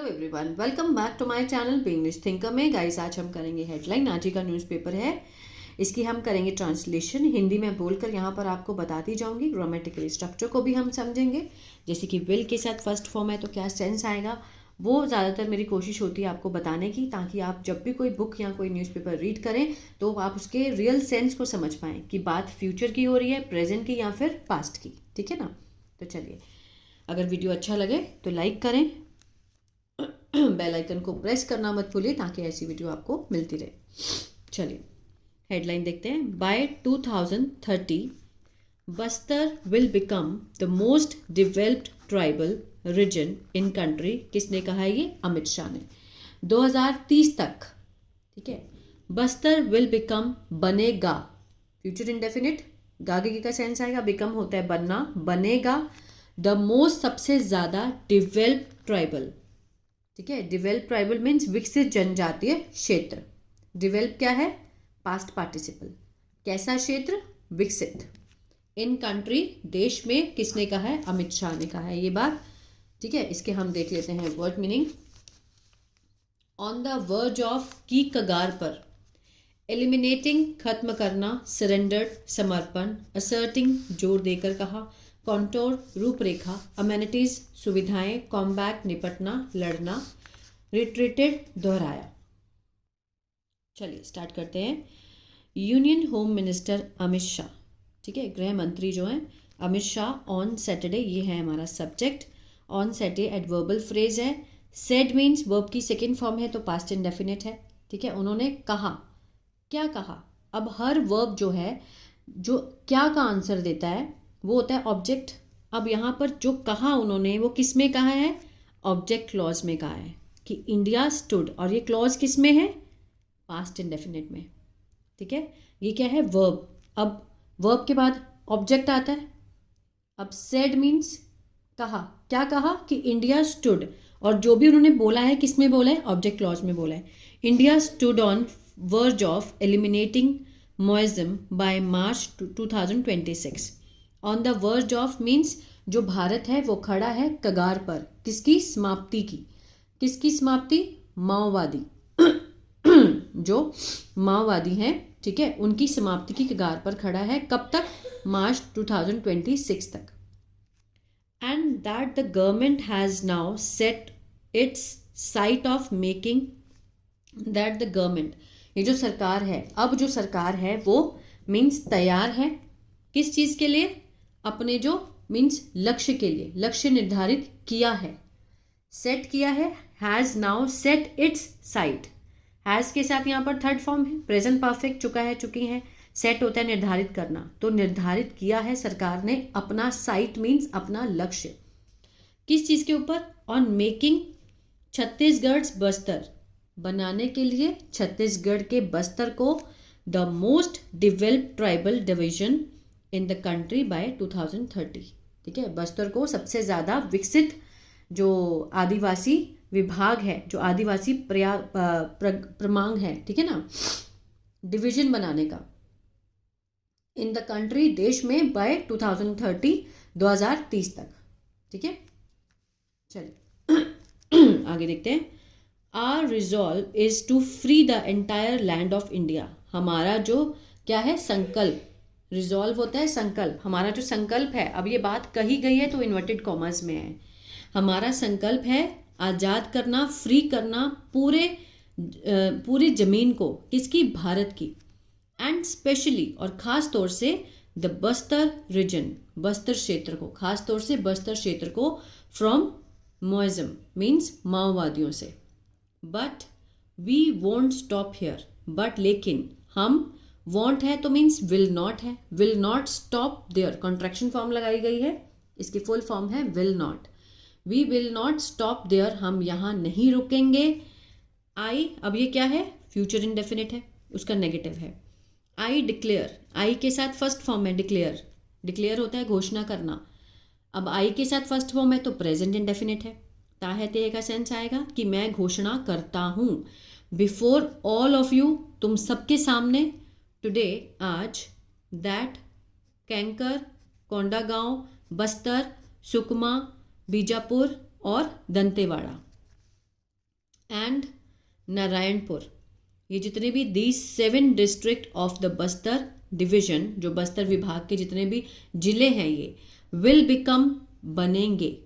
Everyone, welcome back to my channel be English thinker में। Guys, आज हम करेंगे हेडलाइन। आज ही का न्यूज़पेपर है, इसकी हम करेंगे ट्रांसलेशन। हिंदी में बोलकर यहाँ पर आपको बताती जाऊंगी। ग्रामेटिकल स्ट्रक्चर को भी हम समझेंगे, जैसे कि विल के साथ फर्स्ट फॉर्म है तो क्या सेंस आएगा, वो ज़्यादातर मेरी कोशिश होती है आपको बताने की, ताकि आप जब भी कोई बुक या कोई न्यूज़पेपर रीड करें तो आप उसके रियल सेंस को समझ पाएँ कि बात फ्यूचर की हो रही है, प्रेजेंट की या फिर पास्ट की। ठीक है ना। तो चलिए, अगर वीडियो अच्छा लगे तो लाइक करें, बेल आइकन को प्रेस करना मत भूलिए ताकि ऐसी वीडियो आपको मिलती रहे। चलिए हेडलाइन देखते हैं। By 2030 Bastar will become the most developed tribal region in country. किसने कहा है ये? अमित शाह ने। 2030 तक, ठीक है, बस्तर विल बिकम, बनेगा, फ्यूचर इंडेफिनिट, गागे का सेंस आएगा, बिकम होता है बनना, बनेगा, द मोस्ट, सबसे ज्यादा, डेवलप्ड ट्राइबल। ठीक है, डेवलप ट्राइबल मीन्स विकसित जनजातीय क्षेत्र। डेवलप क्या है? Past participle. कैसा क्षेत्र? विकसित। इन कंट्री, देश में, किसने कहा है? अमित शाह ने कहा है ये बात। ठीक है, इसके हम देख लेते हैं word meaning. On the verge of, की कगार पर, एलिमिनेटिंग, खत्म करना, सरेंडर्ड, समर्पण, असर्टिंग, जोर देकर कहा, कॉन्टोर, रूपरेखा, अमेनिटीज, सुविधाएं, कॉम्बैट, निपटना, लड़ना, रिट्रीटेड, दोहराया। चलिए स्टार्ट करते हैं। Union home minister Amit Shah, ठीक है, गृह मंत्री जो हैं अमित शाह, ऑन सैटरडे, ये है हमारा subject. On Saturday adverbial phrase है। सेड मीन्स वर्ब की सेकेंड फॉर्म है तो पास्ट इंडेफिनिट है। ठीक है, उन्होंने कहा, क्या कहा? अब हर वर्ब जो है, जो क्या का आंसर देता है वो होता है ऑब्जेक्ट। अब यहाँ पर जो कहा उन्होंने वो किस में कहा है? ऑब्जेक्ट क्लॉज में कहा है कि इंडिया स्टूड, और ये क्लॉज किस में है? पास्ट इंडेफिनिट में। ठीक है, ये क्या है? वर्ब। अब वर्ब के बाद ऑब्जेक्ट आता है। अब सेड मीन्स कहा, क्या कहा? कि इंडिया स्टूड, और जो भी उन्होंने बोला है किस में बोला है? ऑब्जेक्ट क्लॉज में बोला है। India stood on verge of eliminating Maoism by March 2026। On the verge of means जो भारत है वो खड़ा है कगार पर, किसकी? समाप्ति की। किसकी समाप्ति? माओवादी जो माओवादी हैं, ठीक है, उनकी समाप्ति की कगार पर खड़ा है। कब तक? मार्च 2026 तक। And that the government has now set it's site of making, that the government, ये जो सरकार है, अब जो सरकार है वो मीन्स तैयार है किस चीज के लिए? अपने जो मीन्स लक्ष्य के लिए, लक्ष्य निर्धारित किया है, सेट किया है। Has now set it's site, has के साथ यहाँ पर थर्ड फॉर्म है, प्रेजेंट परफेक्ट, चुका है, चुकी है। सेट होता है निर्धारित करना, तो निर्धारित किया है सरकार ने अपना साइट मीन्स अपना लक्ष्य। किस चीज के ऊपर? ऑन मेकिंग छत्तीसगढ़ बस्तर, बनाने के लिए छत्तीसगढ़ के बस्तर को the most developed tribal division in the country bye 2030। ठीक है, बस्तर को सबसे ज़्यादा विकसित जो आदिवासी विभाग है, जो आदिवासी प्रमांग है, ठीक है ना, डिवीजन बनाने का, इन द कंट्री, देश में, बाय 2030, 2030 तक। ठीक है, चलिए आगे देखते हैं। Our resolve is to free the entire land of India. हमारा जो क्या है? संकल्प। रिजॉल्व होता है संकल्प। हमारा जो संकल्प है, अब ये बात कही गई है तो इन्वर्टेड कॉमर्स में है, हमारा संकल्प है आज़ाद करना, फ्री करना पूरी जमीन को, किसकी? भारत की। एंड स्पेशली, और ख़ास तौर से, द बस्तर रीजन, बस्तर क्षेत्र को, ख़ास तौर से बस्तर क्षेत्र को, फ्रॉम मोइज्म मीन्स माओवादियों से। But we won't stop here, but लेकिन हम, वॉन्ट है तो मीन्स विल नॉट है, will not stop there, contraction form लगाई गई है, इसकी फुल फॉर्म है will not. We will not stop there, हम यहाँ नहीं रुकेंगे। आई, अब ये क्या है? फ्यूचर इंडेफिनिट है, उसका नेगेटिव है। आई डिक्लेयर, आई के साथ फर्स्ट फॉर्म है डिक्लेयर, डिक्लेयर होता है घोषणा करना। अब आई के साथ फर्स्ट फॉर्म है तो प्रेजेंट इंडेफिनिट है, ता है ते का सेंस आएगा कि मैं घोषणा करता हूँ। बिफोर ऑल ऑफ यू, तुम सबके सामने, टुडे, आज, दैट, कैंकर, कोंडागांव, बस्तर, सुकमा, बीजापुर और दंतेवाड़ा। एंड नारायणपुर, ये जितने भी these 7 district of the Bastar division, जो बस्तर विभाग के जितने भी जिले हैं ये विल बिकम, बनेंगे।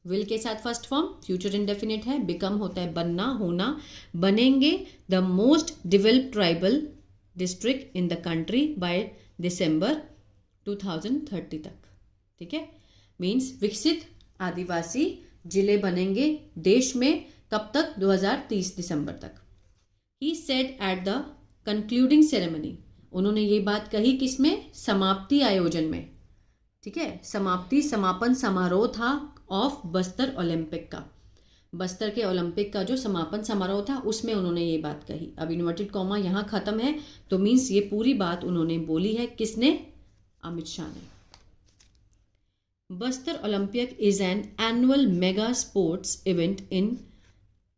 विल के साथ फर्स्ट फॉर्म फ्यूचर इंडेफिनिट है, बिकम होता है बनना, होना, बनेंगे the most developed tribal district in the country by December 2030 तक। ठीक है, मीन्स विकसित आदिवासी जिले बनेंगे देश में कब तक? 2030 दिसंबर तक। He said at the concluding ceremony, उन्होंने ये बात कही किसमें? समाप्ति आयोजन में। ठीक है, समाप्ति समापन समारोह था ऑफ बस्तर ओलंपिक का, बस्तर के ओलंपिक का जो समापन समारोह था उसमें उन्होंने ये बात कही। अब इन्वर्टेड कॉमा यहाँ खत्म है, तो मीन्स ये पूरी बात उन्होंने बोली है, किसने? अमित शाह ने। Bastar Olympic is an annual mega sports event in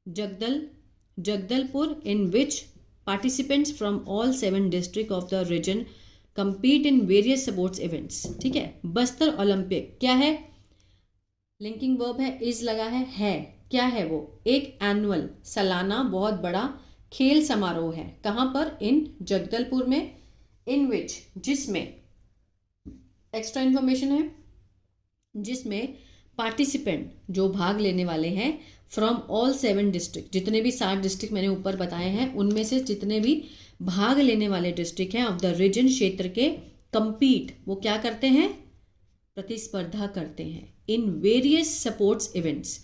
Jagdalpur in which participants from all 7 districts of the region compete in various sports events। ठीक है, बस्तर ओलंपिक क्या है? लिंकिंग वर्ब है, इज लगा है। क्या है वो? एक एनुअल, सालाना, बहुत बड़ा खेल समारोह है। कहाँ पर? इन जगदलपुर में। इन विच, जिसमें, एक्स्ट्रा इन्फॉर्मेशन है, जिसमें पार्टिसिपेंट, जो भाग लेने वाले हैं, फ्रॉम ऑल 7 डिस्ट्रिक्ट, जितने भी 7 डिस्ट्रिक्ट मैंने ऊपर बताए हैं उनमें से जितने भी भाग लेने वाले डिस्ट्रिक्ट हैं ऑफ द रीजन, क्षेत्र के, कंपीट, वो क्या करते हैं? प्रतिस्पर्धा करते हैं। इन वेरियस स्पोर्ट्स इवेंट्स,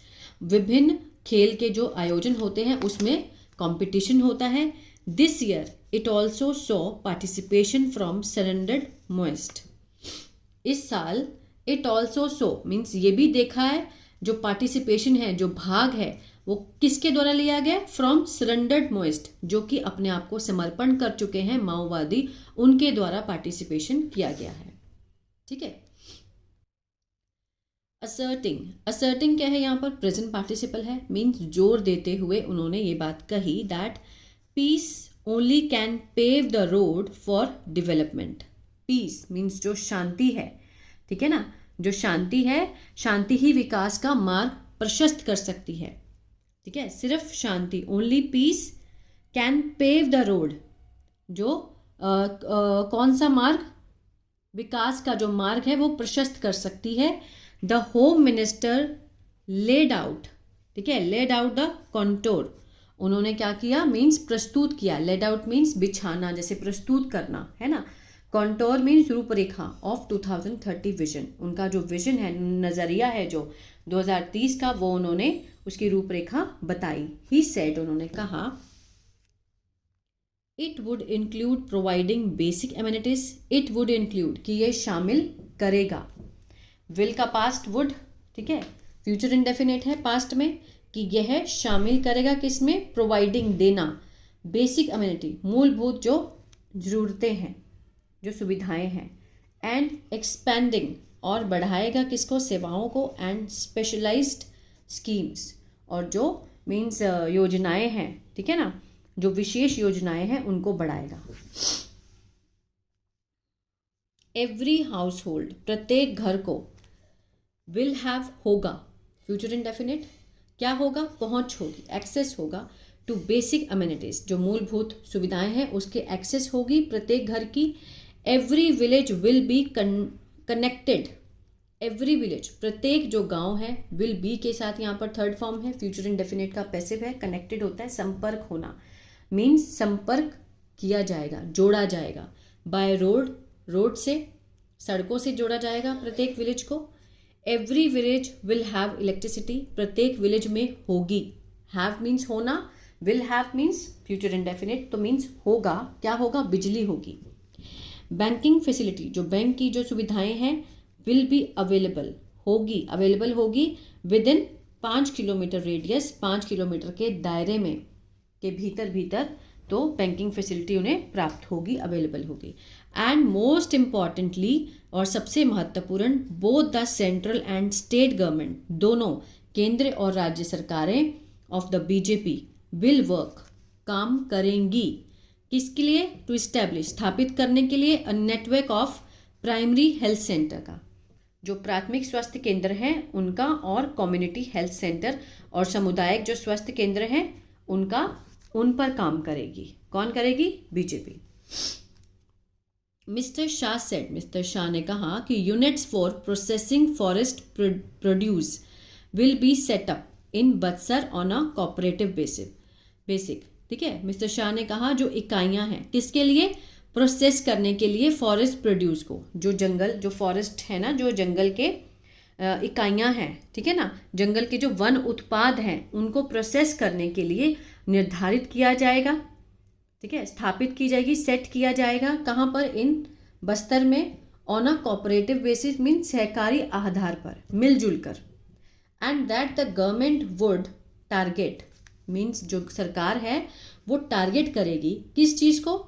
विभिन्न खेल के जो आयोजन होते हैं उसमें कंपटीशन होता है। This year it also saw participation from surrendered moist, इस साल इट ऑल्सो सो मीन्स ये भी देखा है, जो पार्टिसिपेशन है, जो भाग है, वो किसके द्वारा लिया गया? फ्रॉम सरेंडर्ड मोएस्ट, जो कि अपने आप को समर्पण कर चुके हैं माओवादी, उनके द्वारा पार्टिसिपेशन किया गया है। ठीक है, असर्टिंग, असर्टिंग क्या है यहाँ पर? प्रेजेंट पार्टिसिपल है, मीन्स जोर देते हुए उन्होंने ये बात कही that peace only can pave the road for development. Peace means जो शांति है, ठीक है ना, जो शांति है, शांति ही विकास का मार्ग प्रशस्त कर सकती है। ठीक है, सिर्फ शांति, only peace can pave the road, जो कौन सा मार्ग? विकास का जो मार्ग है वो प्रशस्त कर सकती है। The home minister laid out, ठीक है, लेड आउट द कॉन्टोर, उन्होंने क्या किया? मीन्स प्रस्तुत किया। लेड आउट मीन्स बिछाना, जैसे प्रस्तुत करना, है ना। कॉन्टोर मीन्स रूपरेखा ऑफ 2030 विजन, उनका जो विजन है, नज़रिया है जो 2030 का, वो उन्होंने उसकी रूपरेखा बताई। ही सेड, उन्होंने कहा, it would include providing basic amenities, it would include कि ये शामिल करेगा। विल का पास्ट वुड, ठीक है, फ्यूचर इंडेफिनिट है पास्ट में, कि यह शामिल करेगा किसमें? प्रोवाइडिंग, देना, बेसिक एमिनिटी, मूलभूत जो जरूरतें हैं, जो सुविधाएं हैं, एंड एक्सपेंडिंग, और बढ़ाएगा किसको? सेवाओं को, एंड स्पेशलाइज्ड स्कीम्स, और जो मीन्स योजनाएं हैं, ठीक है ना, जो विशेष योजनाएं हैं उनको बढ़ाएगा। एवरी हाउस होल्ड, प्रत्येक घर को, विल हैव, होगा, फ्यूचर इंडेफिनिट, क्या होगा? पहुंच होगी, एक्सेस होगा टू बेसिक अम्यूनिटीज, जो मूलभूत सुविधाएं हैं उसके एक्सेस होगी प्रत्येक घर की। Every village will be connected, every village, प्रत्येक जो गांव है, विल बी के साथ यहाँ पर थर्ड फॉर्म है, फ्यूचर इंडेफिनिट का पैसिव है, कनेक्टेड होता है संपर्क होना, मीन्स संपर्क किया जाएगा, जोड़ा जाएगा। बाय रोड, रोड से, सड़कों से जोड़ा जाएगा प्रत्येक विलेज को। Every village will have electricity, प्रत्येक विलेज में होगी, हैव मीन्स होना, will have means future indefinite, तो मीन्स होगा, क्या होगा? बिजली होगी। बैंकिंग फैसिलिटी, जो बैंक की जो सुविधाएं हैं, विल बी अवेलेबल, होगी, अवेलेबल होगी with in 5 kilometre radius, 5 kilometre के दायरे में, के भीतर, तो बैंकिंग फैसिलिटी उन्हें प्राप्त होगी, अवेलेबल होगी। एंड मोस्ट इम्पॉर्टेंटली, और सबसे महत्वपूर्ण, both the central and state government, दोनों केंद्र और राज्य सरकारें of the BJP will work, काम करेंगी, किसके लिए? टू इस्टेब्लिश, स्थापित करने के लिए, a network of primary health centre का, जो प्राथमिक स्वास्थ्य केंद्र हैं उनका, और कम्युनिटी हेल्थ सेंटर, और सामुदायिक जो स्वास्थ्य केंद्र हैं उन पर काम करेगी। कौन करेगी? बीजेपी। मिस्टर शाह ने कहा कि units for processing forest produce will be set up in Bastar on a cooperative basic. ठीक है, मिस्टर शाह ने कहा जो इकाइयां हैं किसके लिए? प्रोसेस करने के लिए फॉरेस्ट प्रोड्यूस को, जो फॉरेस्ट है ना, जो जंगल के इकाइयां हैं, ठीक है ना, जंगल के जो वन उत्पाद हैं उनको प्रोसेस करने के लिए निर्धारित किया जाएगा। ठीक है, स्थापित की जाएगी, सेट किया जाएगा। कहाँ पर? इन बस्तर में on a cooperative basis, mean सहकारी आधार पर, मिलजुल कर। And that the government would target, means जो सरकार है वो टारगेट करेगी किस चीज़ को?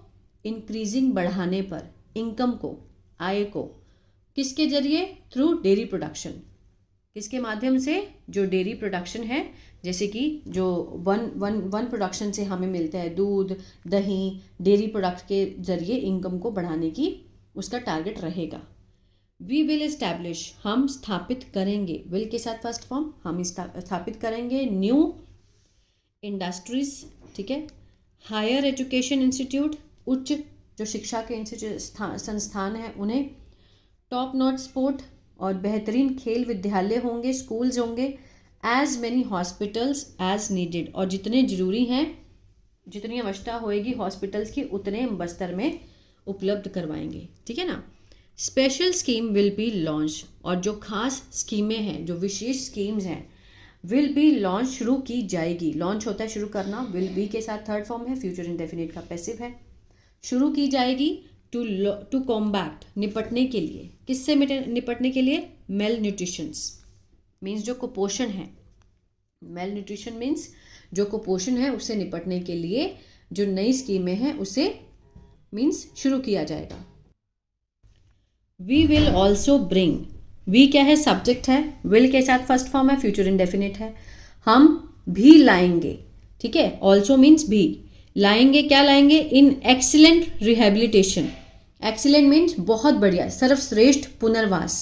इंक्रीजिंग, बढ़ाने पर, इनकम को, आय को। किसके जरिए? Through dairy production. किसके माध्यम से? जो डेयरी प्रोडक्शन है, जैसे कि जो वन प्रोडक्शन से हमें मिलता है दूध, दही, डेयरी प्रोडक्ट के जरिए इनकम को बढ़ाने की उसका टारगेट रहेगा। वी विल एस्टैब्लिश, हम स्थापित करेंगे, विल के साथ फर्स्ट फॉर्म, हम स्थापित करेंगे न्यू इंडस्ट्रीज। ठीक है, हायर एजुकेशन इंस्टीट्यूट, उच्च जो शिक्षा के संस्थान हैं उन्हें, टॉप नॉच स्पोर्ट और बेहतरीन खेल विद्यालय होंगे, स्कूल्स होंगे, as many hospitals as needed, और जितने जरूरी हैं, जितनी आवश्यकता होएगी हॉस्पिटल्स की उतने बस्तर में उपलब्ध करवाएंगे। ठीक है ना। Special scheme will be launch, और जो खास स्कीमें हैं, जो विशेष स्कीम्स हैं, विल बी लॉन्च, शुरू की जाएगी। लॉन्च होता है शुरू करना, विल बी के साथ थर्ड फॉर्म है, फ्यूचर इंडेफिनिट का पैसिव है। शुरू की जाएगी टू कॉम्बैक्ट, निपटने के लिए। किससे निपटने के लिए? मेल न्यूट्रिशंस, मीन्स जो कुपोषण है। मेल न्यूट्रिशन मीन्स जो कुपोषण है उससे निपटने के लिए जो नई स्कीमें हैं उसे मीन्स शुरू किया जाएगा। We will also bring, we क्या है? सब्जेक्ट है, विल के साथ फर्स्ट फॉर्म है, फ्यूचर इंडेफिनिट है। हम भी लाएंगे, ठीक है, ऑल्सो मीन्स भी, लाएंगे, क्या लाएंगे? इन एक्सीलेंट रिहेबिलिटेशन, एक्सीलेंट मीन्स बहुत बढ़िया, सर्वश्रेष्ठ पुनर्वास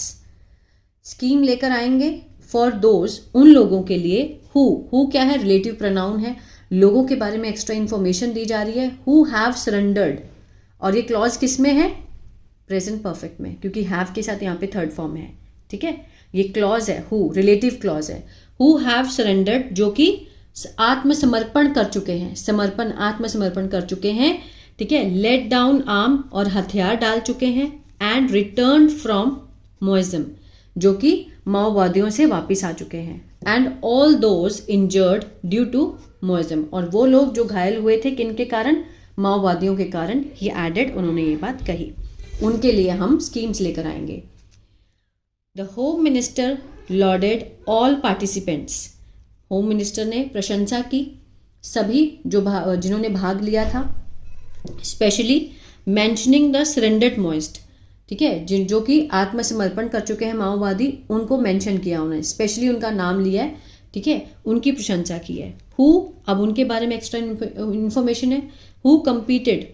स्कीम लेकर आएंगे। फॉर दोज, उन लोगों के लिए, हु क्या है? रिलेटिव प्रोनाउन है, लोगों के बारे में एक्स्ट्रा इन्फॉर्मेशन दी जा रही है। हु हैव सरेंडर्ड, और ये क्लॉज किस में है? प्रेजेंट परफेक्ट में, क्योंकि हैव के साथ यहाँ पे थर्ड फॉर्म है। ठीक है, ये क्लॉज है, हु रिलेटिव क्लॉज है। हु हैव सरेंडर्ड, जो कि आत्मसमर्पण कर चुके हैं, आत्मसमर्पण कर चुके हैं। ठीक है, लेट डाउन आर्म, और हथियार डाल चुके हैं। एंड रिटर्न फ्रॉम मोइज्म, जो कि माओवादियों से वापस आ चुके हैं। And all those injured due to Maoism, और वो लोग जो घायल हुए थे किनके कारण? माओवादियों के कारण। ये एडेड, उन्होंने ये बात कही, उनके लिए हम स्कीम्स लेकर आएंगे। The home minister loaded all participants, home minister ने प्रशंसा की सभी जिन्होंने भाग लिया था। Specially mentioning the surrendered moist, ठीक है, जो कि आत्मसमर्पण कर चुके हैं माओवादी, उनको मेंशन किया उन्होंने, स्पेशली उनका नाम लिया है। ठीक है, उनकी प्रशंसा की है। हु, अब उनके बारे में एक्स्ट्रा इन्फॉर्मेशन है। हु कम्पीटेड,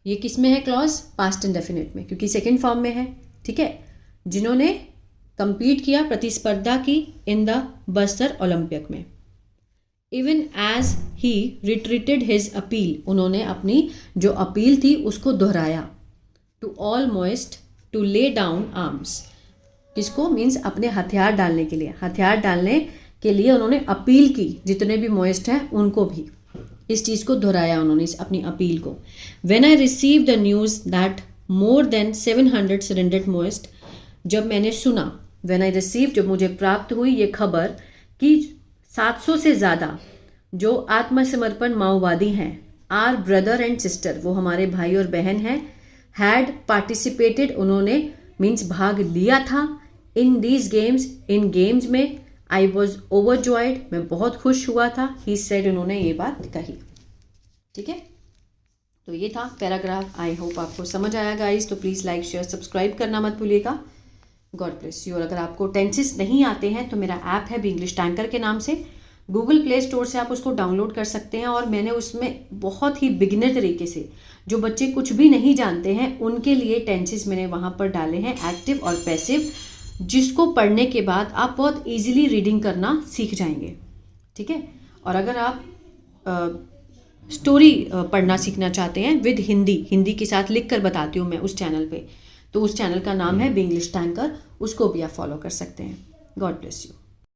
ये किस में है क्लॉज? पास्ट इंडेफिनिट में, क्योंकि सेकेंड फॉर्म में है। ठीक है, जिन्होंने कंपीट किया, प्रतिस्पर्धा की इन द बस्तर ओलंपिक में। Even as he retreated his appeal, उन्होंने अपनी जो अपील थी उसको दोहराया। To all Maoist to lay down arms, किसको? मीन्स अपने हथियार डालने के लिए, हथियार डालने के लिए उन्होंने अपील की, जितने भी मोइस्ट हैं उनको भी इस चीज़ को दोहराया उन्होंने, इस अपनी अपील को। When I receive the news that more than 700 surrendered moist, जब मैंने सुना, व्हेन आई रिसीव, जब मुझे प्राप्त हुई ये खबर कि 700 से ज़्यादा जो आत्मसमर्पण माओवादी हैं, आर ब्रदर एंड सिस्टर, वो हमारे भाई और बहन हैं, हैड पार्टिसिपेटेड, उन्होंने मीन्स भाग लिया था, in these games, in games में। आई वॉज ओवरजॉयड, मैं बहुत खुश हुआ था। ही सेड, उन्होंने ये बात कही। ठीक है, तो ये था पैराग्राफ। आई होप आपको समझ आया गाइस, तो प्लीज़ लाइक शेयर सब्सक्राइब करना मत भूलिएगा। God bless you. और अगर आपको टेंसेस नहीं आते हैं तो मेरा ऐप है बी इंग्लिश टैंकर के नाम से, गूगल प्ले स्टोर से आप उसको डाउनलोड कर सकते हैं। और मैंने उसमें बहुत ही बिगिनर तरीके से, जो बच्चे कुछ भी नहीं जानते हैं उनके लिए टेंसेस मैंने वहाँ पर डाले हैं, एक्टिव और पैसिव, जिसको पढ़ने के बाद आप बहुत ईजिली रीडिंग करना सीख जाएंगे। ठीक है, और अगर आप स्टोरी पढ़ना सीखना चाहते हैं विद हिंदी के साथ लिख कर बताती हूँ मैं उस चैनल पे, तो उस चैनल का नाम है बिंग्लिश टैंकर, उसको भी आप फॉलो कर सकते हैं। God bless you.